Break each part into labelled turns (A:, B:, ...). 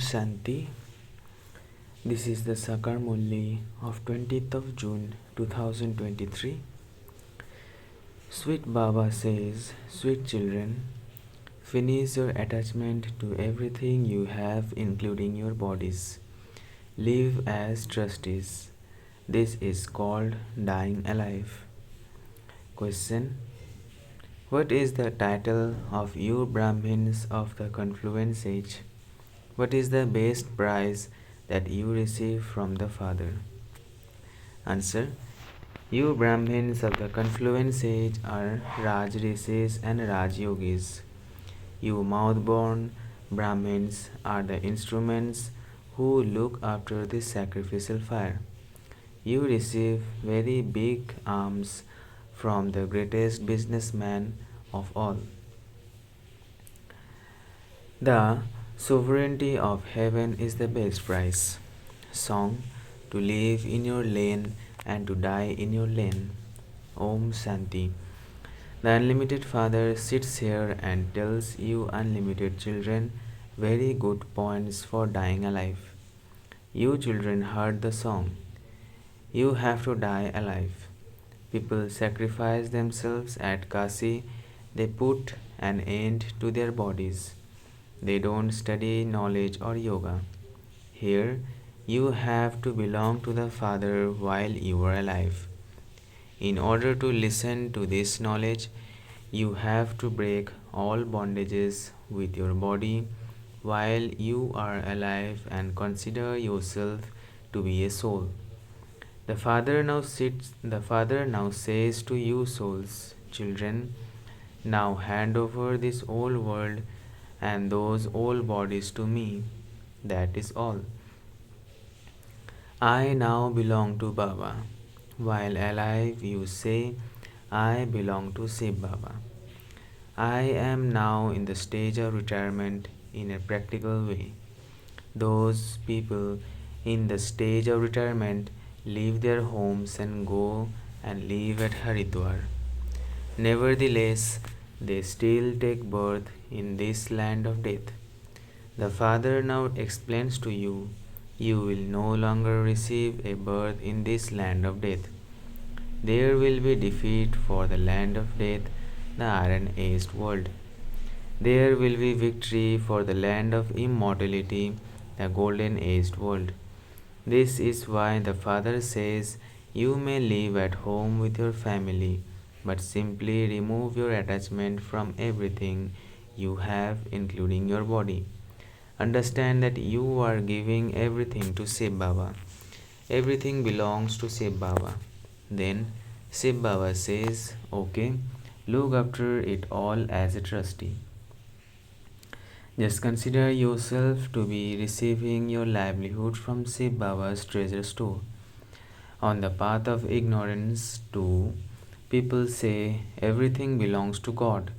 A: Shanti. This is the Sakar Murli of 20th of June 2023. Sweet Baba says, sweet children, finish your attachment to everything you have, including your bodies. Live as trustees. This is called dying alive. Question: what is the title of you Brahmins of the confluence age? What is the best prize that you receive from the Father? Answer: you Brahmins of the confluence age are Raj Rishis and Raj Yogis. You mouth-born Brahmins are the instruments who look after the sacrificial fire. You receive very big alms from the greatest businessman of all. The sovereignty of heaven is the best prize. Song: to live in your lane and to die in your lane. Om Shanti. The unlimited Father sits here and tells you unlimited children very good points for dying alive. You children heard the song. You have to die alive. People sacrifice themselves at Kasi. They put an end to their bodies. They don't study knowledge or yoga. Here, you have to belong to the Father while you are alive. In order to listen to this knowledge, you have to break all bondages with your body while you are alive and consider yourself to be a soul. The Father now says to you souls, children, now hand over this old world and those old bodies to me. That is all. I now belong to Baba. While alive, you say, I belong to Shiv Baba. I am now in the stage of retirement in a practical way. Those people in the stage of retirement leave their homes and go and live at Haridwar. Nevertheless, they still take birth in this land of death. The Father now explains to you, you will no longer receive a birth in this land of death. There will be defeat for the land of death, the iron-aged world. There will be victory for the land of immortality, the golden-aged world. This is why the Father says, you may live at home with your family, but simply remove your attachment from everything you have, including your body. Understand that you are giving everything to Shiv Baba. Everything belongs to Shiv Baba. Then Shiv Baba says, okay, look after it all as a trustee. Just consider yourself to be receiving your livelihood from Shiv Baba's treasure store. On the path of ignorance, too, people say everything belongs to God.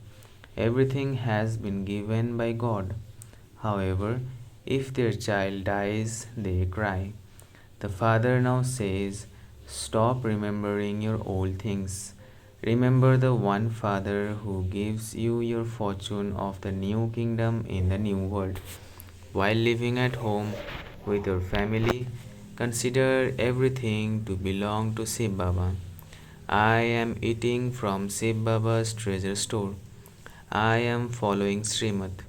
A: Everything has been given by God. However, if their child dies, they cry. The Father now says, stop remembering your old things. Remember the one Father who gives you your fortune of the new kingdom in the new world. While living at home with your family, consider everything to belong to Shiv Baba. I am eating from Shiv Baba's treasure store. I am following Srimad.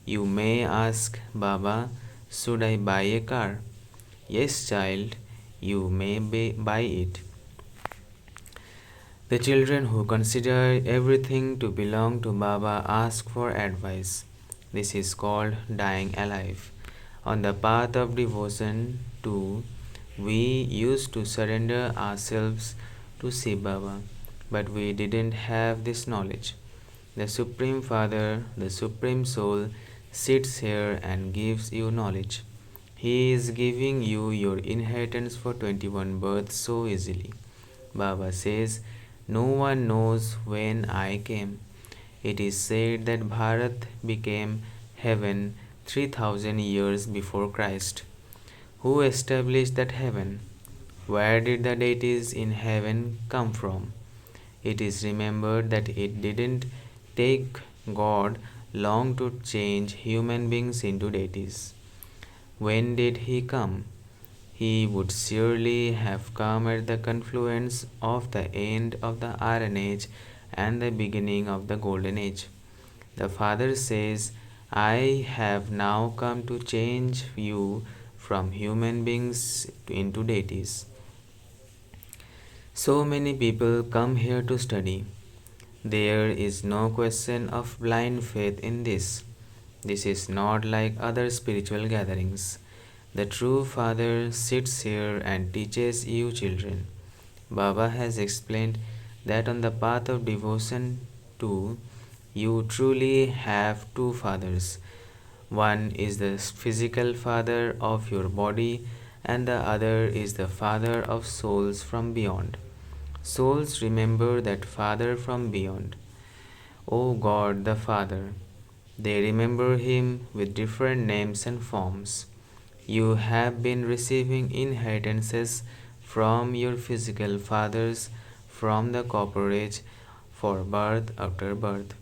A: You may ask, Baba, should I buy a car? Yes, child, you may buy it. The children who consider everything to belong to Baba ask for advice. This is called dying alive. On the path of devotion, too, we used to surrender ourselves to Shiv Baba, but we didn't have this knowledge. The Supreme Father, the Supreme Soul, sits here and gives you knowledge. He is giving you your inheritance for 21 births so easily. Baba says, no one knows when I came. It is said that Bharat became heaven 3000 years before Christ. Who established that heaven? Where did the deities in heaven come from? It is remembered that it didn't take God long to change human beings into deities. When did he come? He would surely have come at the confluence of the end of the Iron Age and the beginning of the Golden Age. The Father says, I have now come to change you from human beings into deities. So many people come here to study. There is no question of blind faith in this. This is not like other spiritual gatherings. The true Father sits here and teaches you children. Baba has explained that on the path of devotion too, you truly have two fathers. One is the physical father of your body, and the other is the father of souls from beyond. Souls remember that Father from beyond. O God the Father. They remember Him with different names and forms. You have been receiving inheritances from your physical fathers from the copper age for birth after birth.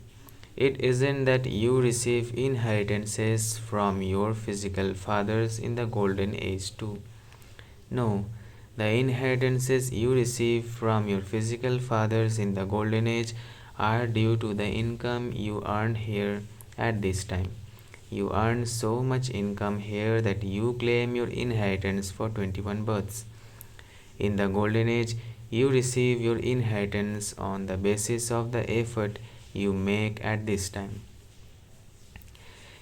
A: It isn't that you receive inheritances from your physical fathers in the golden age too. No, the inheritances you receive from your physical fathers in the golden age are due to the income you earn here at this time. You earn so much income here that you claim your inheritance for 21 births. In the golden age, you receive your inheritance on the basis of the effort you make at this time.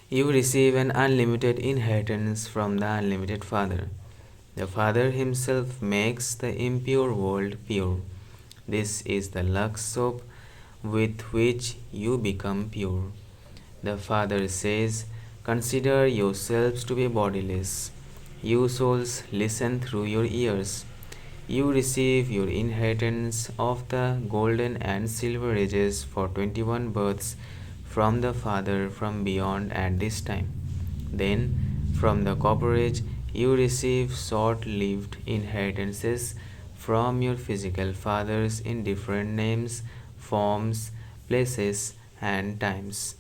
A: You receive an unlimited inheritance from the unlimited Father. The Father Himself makes the impure world pure. This is the Lux soap with which you become pure. The Father says, consider yourselves to be bodiless. You souls, listen through your ears. You receive your inheritance of the golden and silver ages for 21 births from the Father from beyond at this time. Then, from the copper age, you receive short lived inheritances from your physical fathers in different names, forms, places, and times.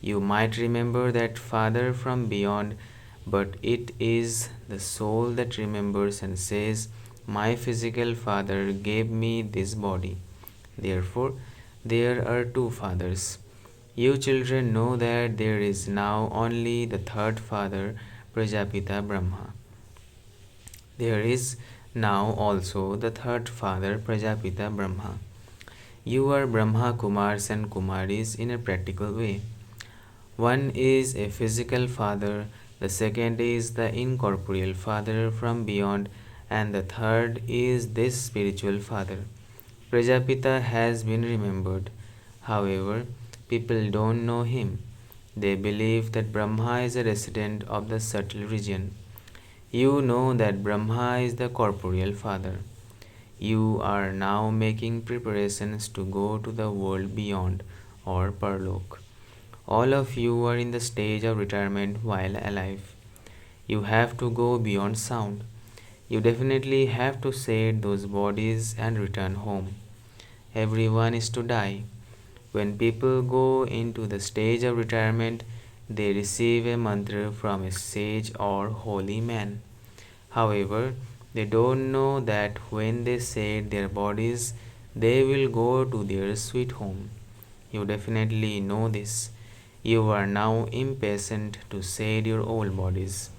A: You might remember that Father from beyond, but it is the soul that remembers and says, my physical father gave me this body. Therefore, there are two fathers. You children know that there is now only the third father, Prajapita Brahma. There is now also the third father, Prajapita Brahma. You are Brahma Kumars and Kumaris in a practical way. One is a physical father, the second is the incorporeal father from beyond, and the third is this spiritual father. Prajapita has been remembered. However, people don't know him. They believe that Brahma is a resident of the subtle region. You know that Brahma is the corporeal father. You are now making preparations to go to the world beyond, or Parlok. All of you are in the stage of retirement while alive. You have to go beyond sound. You definitely have to shed those bodies and return home. Everyone is to die. When people go into the stage of retirement, they receive a mantra from a sage or holy man. However, they don't know that when they shed their bodies, they will go to their sweet home. You definitely know this. You are now impatient to shed your old bodies.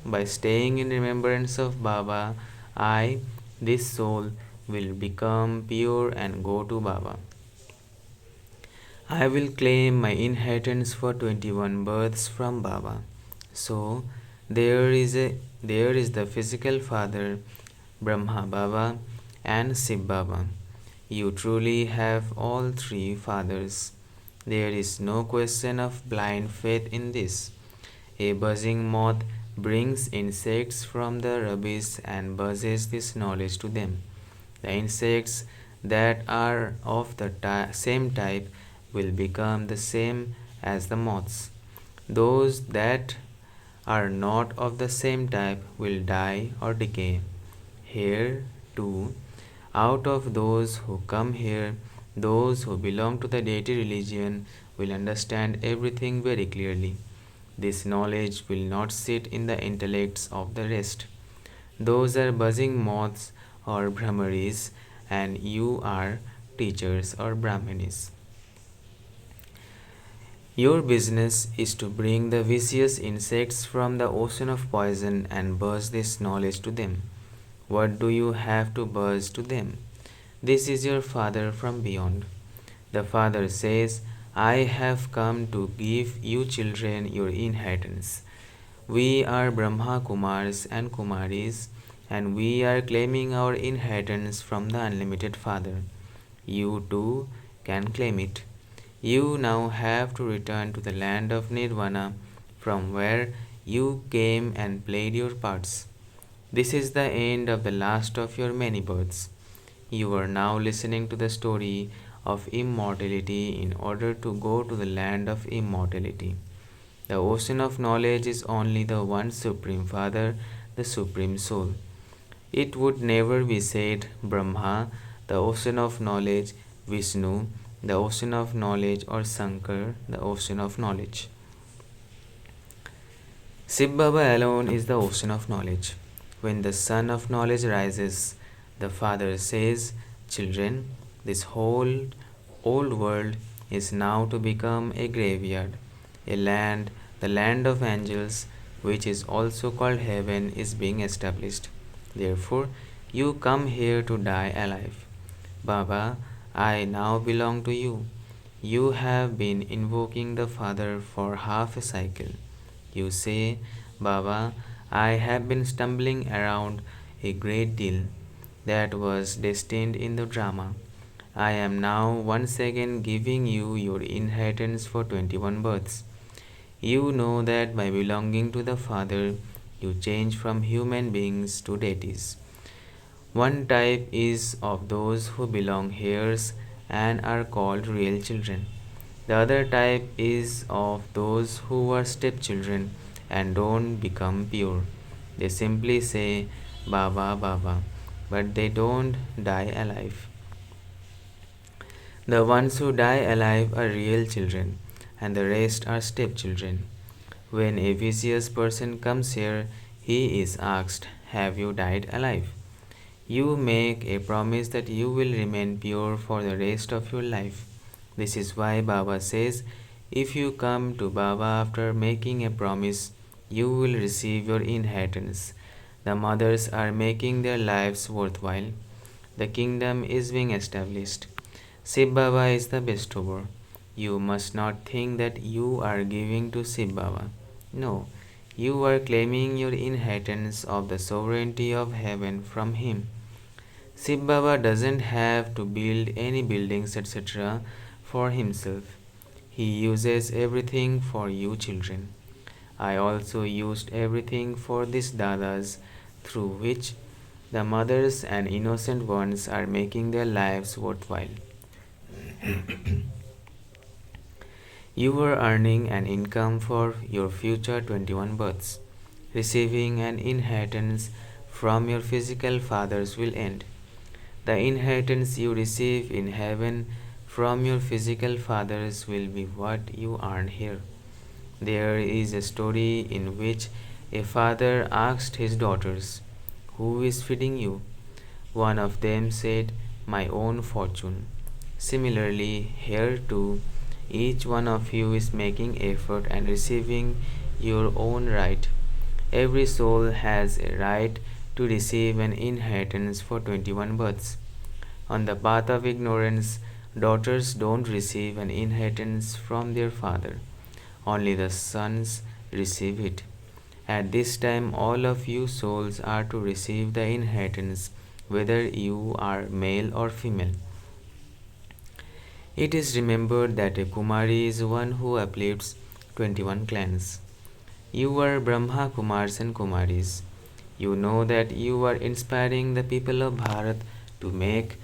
A: By staying in remembrance of Baba, I, this soul, will become pure and go to Baba. I will claim my inheritance for 21 births from Baba. So there is the physical father, Brahma Baba, and Shiv Baba. You truly have all three fathers. There is no question of blind faith in this. A buzzing moth brings insects from the rubbish and buzzes this knowledge to them. The insects that are of the same type will become the same as the moths. Those that are not of the same type will die or decay. Here, too, out of those who come here, those who belong to the deity religion will understand everything very clearly. This knowledge will not sit in the intellects of the rest. Those are buzzing moths or Brahmaris, and you are teachers or Brahminis. Your business is to bring the vicious insects from the ocean of poison and buzz this knowledge to them. What do you have to buzz to them? This is your Father from beyond. The Father says, I have come to give you children your inheritance. We are Brahma Kumars and Kumaris, and we are claiming our inheritance from the unlimited Father. You too can claim it. You now have to return to the land of Nirvana from where you came and played your parts. This is the end of the last of your many births. You are now listening to the story of immortality in order to go to the land of immortality. The ocean of knowledge is only the one Supreme Father, the Supreme Soul. It would never be said Brahma, the ocean of knowledge, Vishnu, the ocean of knowledge, or Sakar, the ocean of knowledge. Shiv Baba alone is the ocean of knowledge. When the sun of knowledge rises, the Father says, Children, this whole old world is now to become a graveyard. A land, the land of angels, which is also called heaven, is being established. Therefore, you come here to die alive. Baba, I now belong to you. You have been invoking the Father for half a cycle. You say, Baba, I have been stumbling around a great deal that was destined in the drama. I am now once again giving you your inheritance for 21 births. You know that by belonging to the Father, you change from human beings to deities. One type is of those who belong here and are called real children. The other type is of those who are stepchildren and don't become pure. They simply say Baba Baba, but they don't die alive. The ones who die alive are real children, and the rest are stepchildren. When a vicious person comes here, he is asked, Have you died alive? You make a promise that you will remain pure for the rest of your life. This is why Baba says, if you come to Baba after making a promise, you will receive your inheritance. The mothers are making their lives worthwhile. The kingdom is being established. Shiv Baba is the bestower. You must not think that you are giving to Shiv Baba. No, you are claiming your inheritance of the sovereignty of heaven from him. Shiv Baba doesn't have to build any buildings etc. for himself. He uses everything for you children. I also used everything for these dadas through which the mothers and innocent ones are making their lives worthwhile. You are earning an income for your future 21 births. Receiving an inheritance from your physical fathers will end. The inheritance you receive in heaven from your physical fathers will be what you earn here. There is a story in which a father asked his daughters, Who is feeding you? One of them said, My own fortune. Similarly, here too, each one of you is making effort and receiving your own right. Every soul has a right to receive an inheritance for 21 births. On the path of ignorance, daughters don't receive an inheritance from their father. Only the sons receive it. At this time, all of you souls are to receive the inheritance, whether you are male or female. It is remembered that a Kumari is one who uplifts 21 clans. You are Brahma Kumars and Kumaris. You know that you are inspiring the people of Bharat to make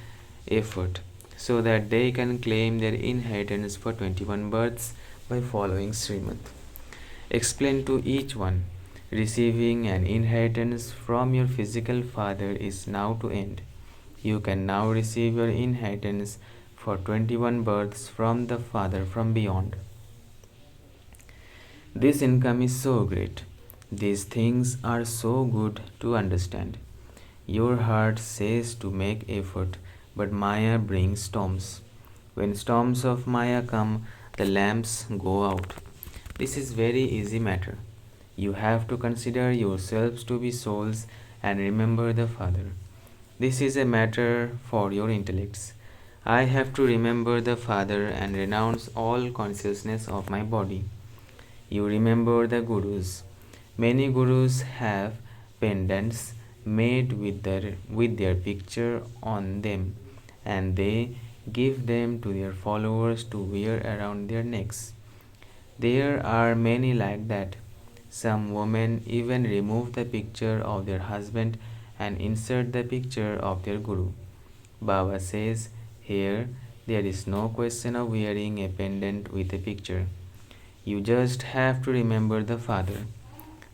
A: effort so that they can claim their inheritance for 21 births by following Srimad. Explain to each one, receiving an inheritance from your physical father is now to end. You can now receive your inheritance for 21 births from the Father from beyond. This income is so great. These things are so good to understand. Your heart says to make effort, but Maya brings storms. When storms of Maya come, the lamps go out. This is very easy matter. You have to consider yourselves to be souls and remember the Father. This is a matter for your intellects. I have to remember the Father and renounce all consciousness of my body. You remember the gurus. Many gurus have pendants made with their picture on them, and they give them to their followers to wear around their necks. There are many like that. Some women even remove the picture of their husband and insert the picture of their guru. Baba says here there is no question of wearing a pendant with a picture. You just have to remember the Father.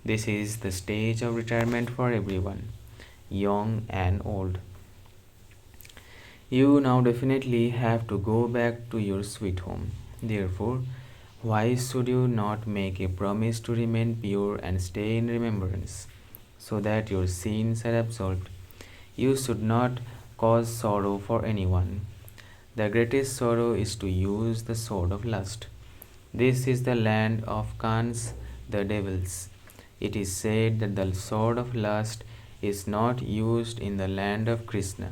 A: This is the stage of retirement for everyone, young and old. You now definitely have to go back to your sweet home. Therefore, why should you not make a promise to remain pure and stay in remembrance, so that your sins are absolved? You should not cause sorrow for anyone. The greatest sorrow is to use the sword of lust. This is the land of Khans, the devils. It is said that the sword of lust is not used in the land of Krishna.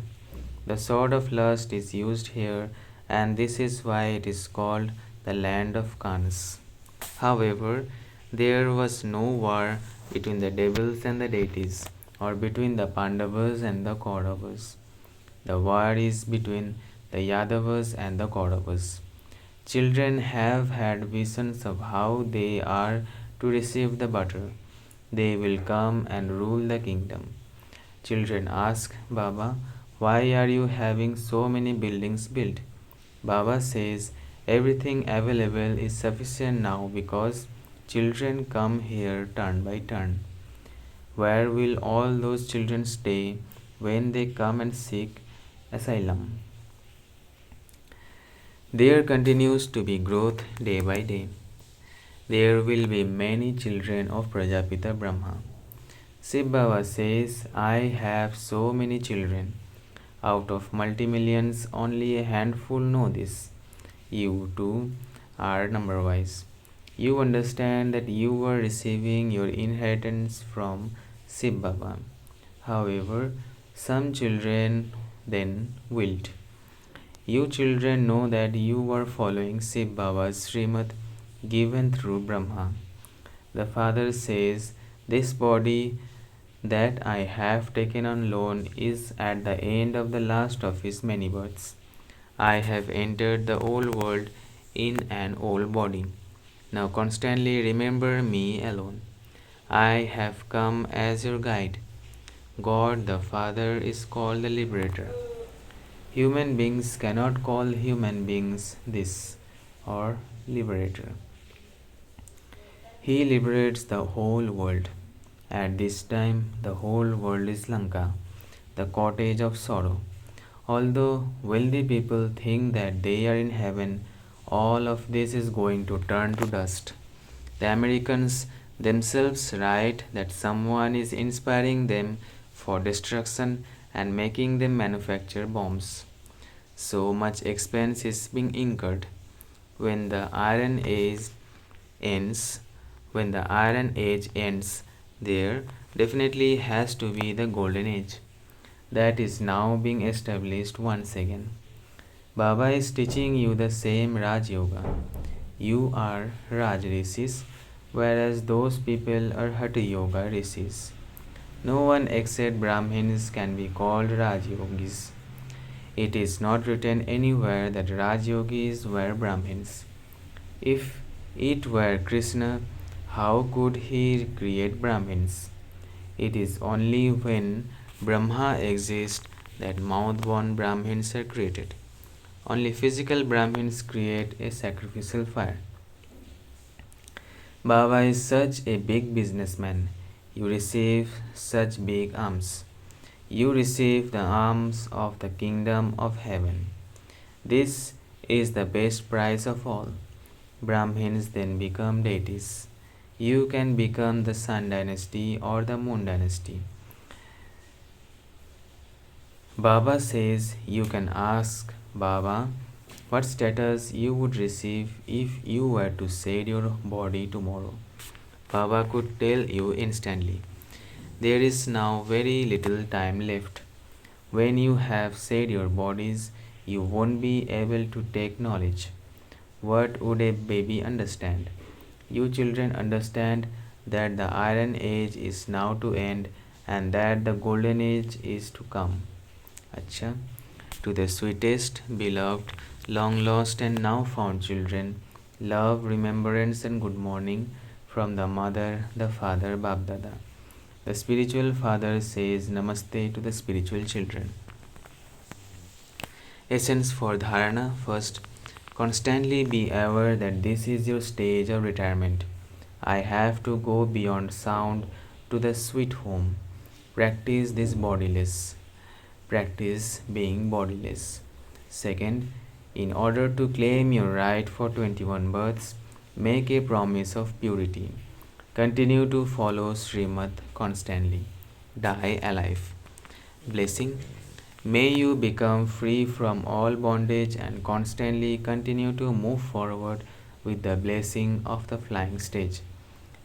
A: The sword of lust is used here, and this is why it is called the land of Khans. However, there was no war between the devils and the deities, or between the Pandavas and the Kauravas. The war is between the Yadavas and the Kauravas. Children have had visions of how they are to receive the butter. They will come and rule the kingdom. Children ask Baba, why are you having so many buildings built? Baba says everything available is sufficient now because children come here turn by turn. Where will all those children stay when they come and seek asylum? There continues to be growth day by day. There will be many children of Prajapita Brahma. Shiv Baba says, I have so many children. Out of multi-millions, only a handful know this. You too are number wise. You understand that you are receiving your inheritance from Shiv Baba. However, some children then wilt. You children know that you are following Shiv Baba's Srimad given through Brahma. The Father says, this body that I have taken on loan is at the end of the last of his many births. I have entered the old world in an old body. Now constantly remember me alone. I have come as your guide. God the Father is called the Liberator. Human beings cannot call human beings this or Liberator. He liberates the whole world. At this time, the whole world is Lanka, the cottage of sorrow. Although wealthy people think that they are in heaven, all of this is going to turn to dust. The Americans themselves write that someone is inspiring them for destruction and making them manufacture bombs. So much expense is being incurred. When the Iron Age ends, when the Iron Age ends, there definitely has to be the Golden Age. That is now being established once again. Baba is teaching you the same Raj Yoga. You are Raj Rishis, whereas those people are Hatha Yoga Rishis. No one except Brahmins can be called Raj Yogis. It is not written anywhere that Raj Yogis were Brahmins. If it were Krishna, how could he create Brahmins? It is only when Brahma exists that mouth-born Brahmins are created. Only physical Brahmins create a sacrificial fire. Baba is such a big businessman. You receive such big alms. You receive the alms of the kingdom of heaven. This is the best prize of all. Brahmins then become deities. You can become the Sun dynasty or the Moon dynasty. Baba says you can ask Baba what status you would receive if you were to shed your body tomorrow. Baba could tell you instantly. There is now very little time left. When you have shed your bodies, you won't be able to take knowledge. What would a baby understand? You children understand that the Iron Age is now to end and that the Golden Age is to come. Achcha. To the sweetest, beloved, long lost and now found children, love, remembrance, and good morning from the mother, the father, BapDada. The spiritual father says namaste to the spiritual children. Essence for dharana. First, constantly be aware that this is your stage of retirement. I have to go beyond sound to the sweet home. Practice this bodiless. Practice being bodiless. Second, in order to claim your right for 21 births, make a promise of purity. Continue to follow Srimad constantly. Die alive. Blessing. May you become free from all bondage and constantly continue to move forward with the blessing of the flying stage.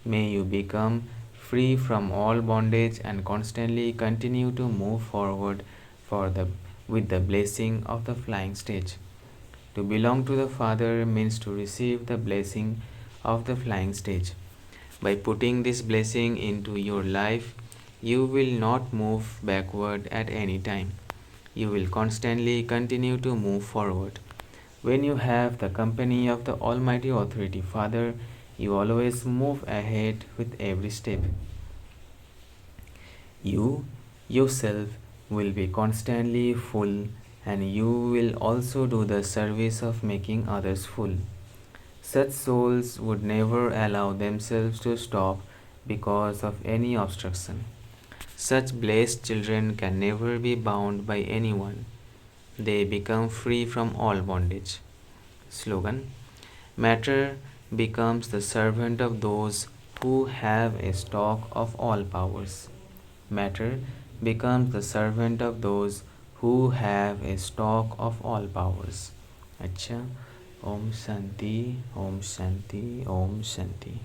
A: May you become free from all bondage and constantly continue to move forward with the blessing of the flying stage. To belong to the Father means to receive the blessing of the flying stage. By putting this blessing into your life, you will not move backward at any time. You will constantly continue to move forward. When you have the company of the Almighty Authority Father, you always move ahead with every step. You yourself will be constantly full, and you will also do the service of making others full. Such souls would never allow themselves to stop because of any obstruction. Such blessed children can never be bound by anyone. They become free from all bondage. Slogan. Matter becomes the servant of those who have a stock of all powers. Matter becomes the servant of those who have a stock of all powers. Achcha. Om Shanti, Om Shanti, Om Shanti.